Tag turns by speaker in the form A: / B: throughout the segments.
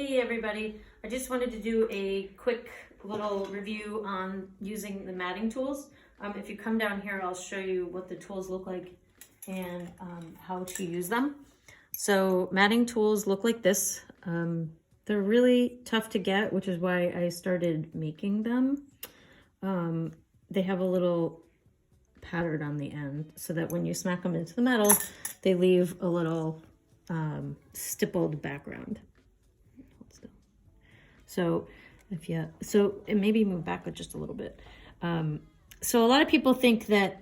A: Hey everybody, I just wanted to do a quick little review on using the matting tools. If you come down here, I'll show you what the tools look like and how to use them. So matting tools look like this. They're really tough to get, which is why I started making them. They have a little pattern on the end so that when you smack them into the metal, they leave a little stippled background. So and maybe move back just a little bit. So a lot of people think that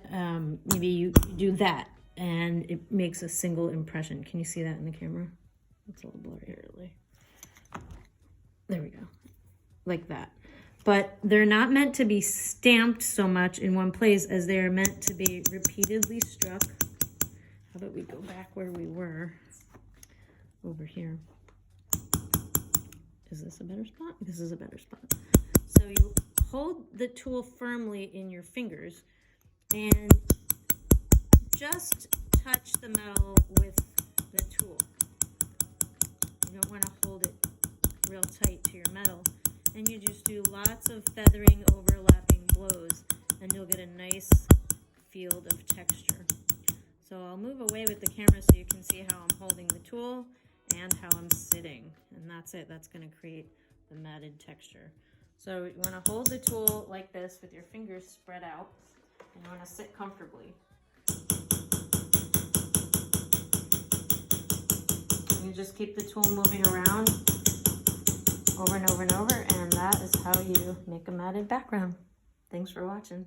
A: maybe you do that and it makes a single impression. Can you see that in the camera? It's a little blurry, really. There we go, like that. But they're not meant to be stamped so much in one place as they are meant to be repeatedly struck. How about we go back where we were, over here. Is this a better spot? This is a better spot. So you hold the tool firmly in your fingers and just touch the metal with the tool. You don't want to hold it real tight to your metal. And you just do lots of feathering, overlapping blows, and you'll get a nice field of texture. So I'll move away with the camera so you can see how I'm holding the tool and how I'm sitting, and that's it. That's going to create the matted texture. So you want to hold the tool like this with your fingers spread out, and you want to sit comfortably. And you just keep the tool moving around over and over and over, and that is how you make a matted background. Thanks for watching.